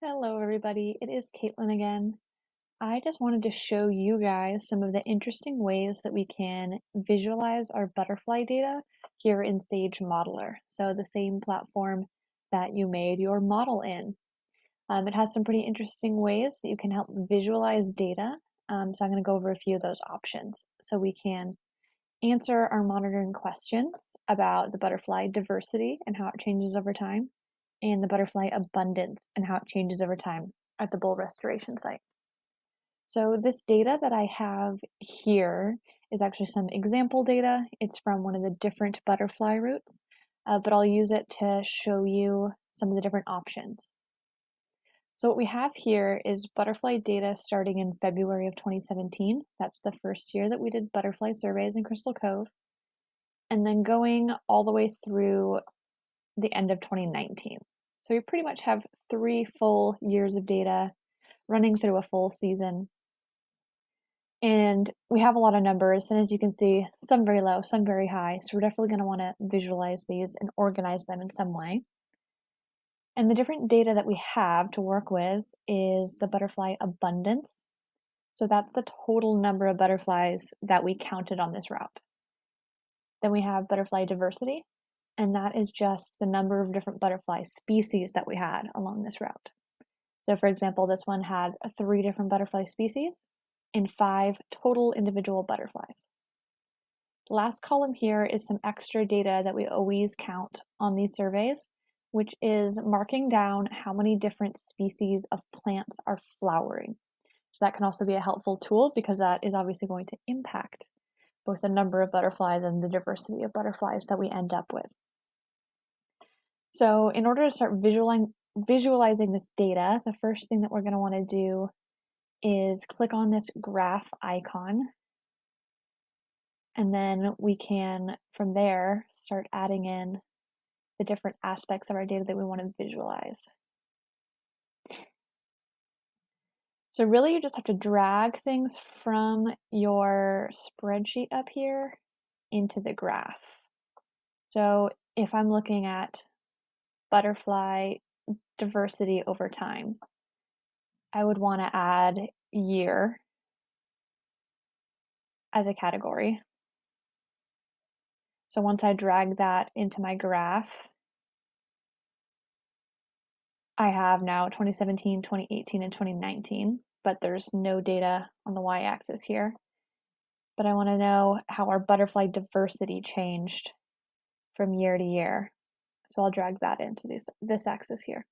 Hello, everybody. It is Caitlin again. I just wanted to show you guys some of the interesting ways that we can visualize our butterfly data here in SageModeler. So the same platform that you made your model in. It has some pretty interesting ways that you can help visualize data. So I'm going to go over a few of those options. So we can answer our monitoring questions about the butterfly diversity and how it changes over time, and the butterfly abundance and how it changes over time at the bull restoration site. So this data that I have here is actually some example data. It's from one of the different butterfly routes, but I'll use it to show you some of the different options. So what we have here is butterfly data starting in February of 2017. That's the first year that we did butterfly surveys in Crystal Cove. And then going all the way through the end of 2019. So we pretty much have 3 full years of data running through a full season. And we have a lot of numbers, and as you can see, some very low, some very high. So we're definitely going to want to visualize these and organize them in some way. And the different data that we have to work with is the butterfly abundance. So that's the total number of butterflies that we counted on this route. Then we have butterfly diversity, and that is just the number of different butterfly species that we had along this route. So for example, this one had 3 different butterfly species and 5 total individual butterflies. The last column here is some extra data that we always count on these surveys, which is marking down how many different species of plants are flowering. So that can also be a helpful tool because that is obviously going to impact both the number of butterflies and the diversity of butterflies that we end up with. So in order to start visualizing this data, the first thing that we're going to want to do is click on this graph icon. And then we can, from there, start adding in the different aspects of our data that we want to visualize. So really you just have to drag things from your spreadsheet up here into the graph. So if I'm looking at butterfly diversity over time, I would want to add year as a category. So once I drag that into my graph, I have now 2017, 2018, and 2019, but there's no data on the y-axis here. But I want to know how our butterfly diversity changed from year to year. So I'll drag that into this axis here.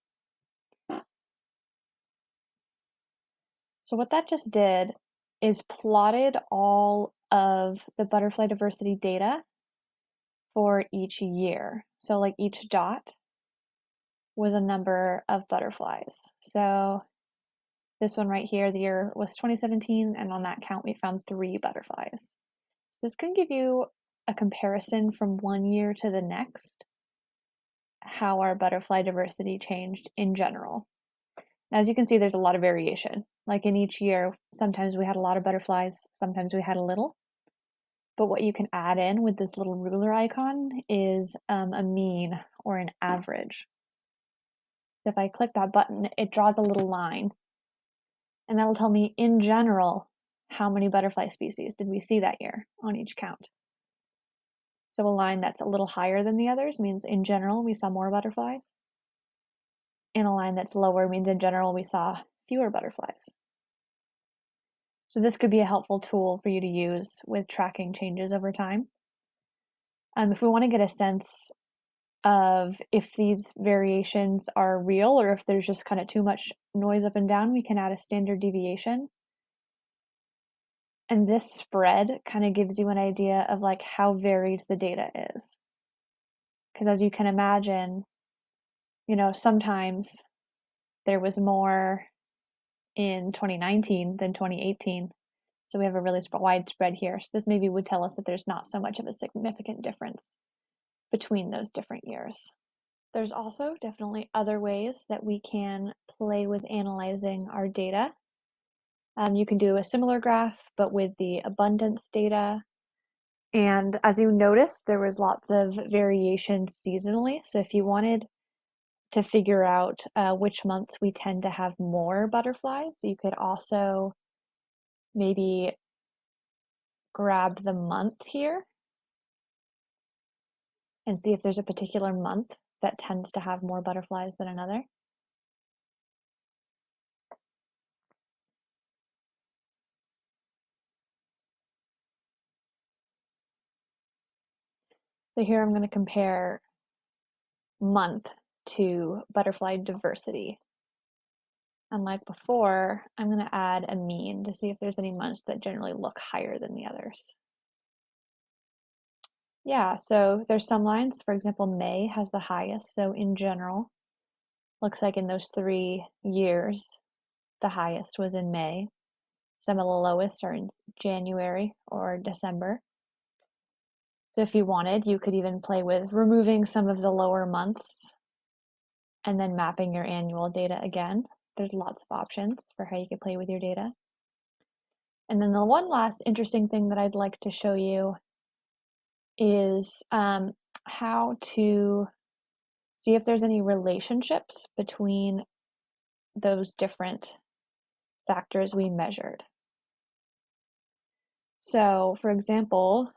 So what that just did is plotted all of the butterfly diversity data for each year. So like each dot was a number of butterflies. So this one right here, the year was 2017, and on that count we found 3 butterflies. So this can give you a comparison from one year to the next, how our butterfly diversity changed in general. As you can see, there's a lot of variation. Like in each year, sometimes we had a lot of butterflies, sometimes we had a little. But what you can add in with this little ruler icon is a mean or an average. If I click that button, it draws a little line, and that'll tell me in general how many butterfly species did we see that year on each count. So a line that's a little higher than the others means in general we saw more butterflies, and a line that's lower means in general we saw fewer butterflies. So this could be a helpful tool for you to use with tracking changes over time. If we want to get a sense of if these variations are real or if there's just kind of too much noise up and down, we can add a standard deviation. And this spread kind of gives you an idea of like how varied the data is. Because as you can imagine, you know, sometimes there was more in 2019 than 2018. So we have a really wide spread here. So this maybe would tell us that there's not so much of a significant difference between those different years. There's also definitely other ways that we can play with analyzing our data. You can do a similar graph, but with the abundance data. And as you noticed, there was lots of variation seasonally. So if you wanted to figure out which months we tend to have more butterflies. You could also maybe grab the month here and see if there's a particular month that tends to have more butterflies than another. So here I'm going to compare month to butterfly diversity. And like before, I'm going to add a mean to see if there's any months that generally look higher than the others. Yeah, so there's some lines, for example, May has the highest. So in general, looks like in those 3 years, the highest was in May. Some of the lowest are in January or December. So if you wanted, you could even play with removing some of the lower months and then mapping your annual data again. There's lots of options for how you can play with your data. And then the one last interesting thing that I'd like to show you is how to see if there's any relationships between those different factors we measured. So for example,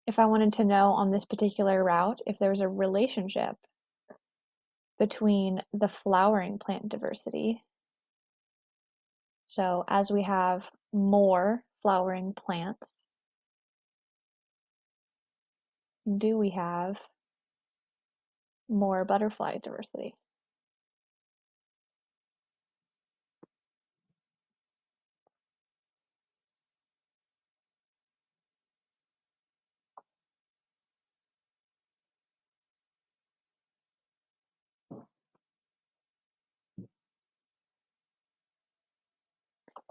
if I wanted to know on this particular route if there's a relationship between the flowering plant diversity, so as we have more flowering plants, do we have more butterfly diversity?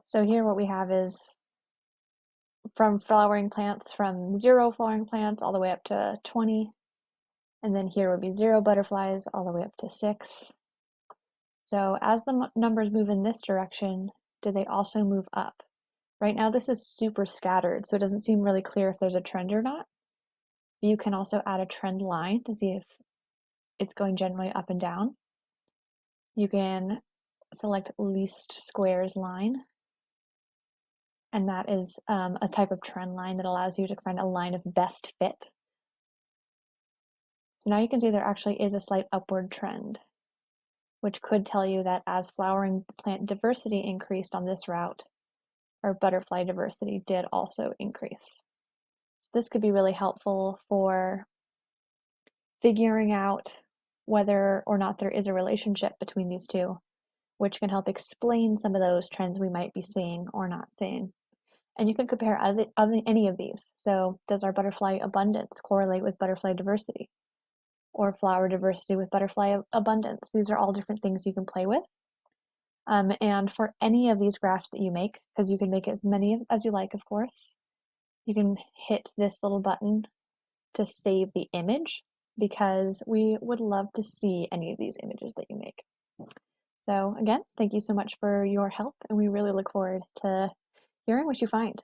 So here what we have is from flowering plants, from 0 flowering plants all the way up to 20. And then here would be 0 butterflies all the way up to 6. So as the numbers move in this direction, do they also move up? Right now this is super scattered, so it doesn't seem really clear if there's a trend or not. You can also add a trend line to see if it's going generally up and down. You can select least squares line, and that is a type of trend line that allows you to find a line of best fit. So now you can see there actually is a slight upward trend, which could tell you that as flowering plant diversity increased on this route, our butterfly diversity did also increase. This could be really helpful for figuring out whether or not there is a relationship between these two, which can help explain some of those trends we might be seeing or not seeing. And you can compare any of these. So does our butterfly abundance correlate with butterfly diversity? Or flower diversity with butterfly abundance? These are all different things you can play with. And for any of these graphs that you make, because you can make as many as you like, of course, you can hit this little button to save the image, because we would love to see any of these images that you make. So again, thank you so much for your help, and we really look forward to hearing what you find.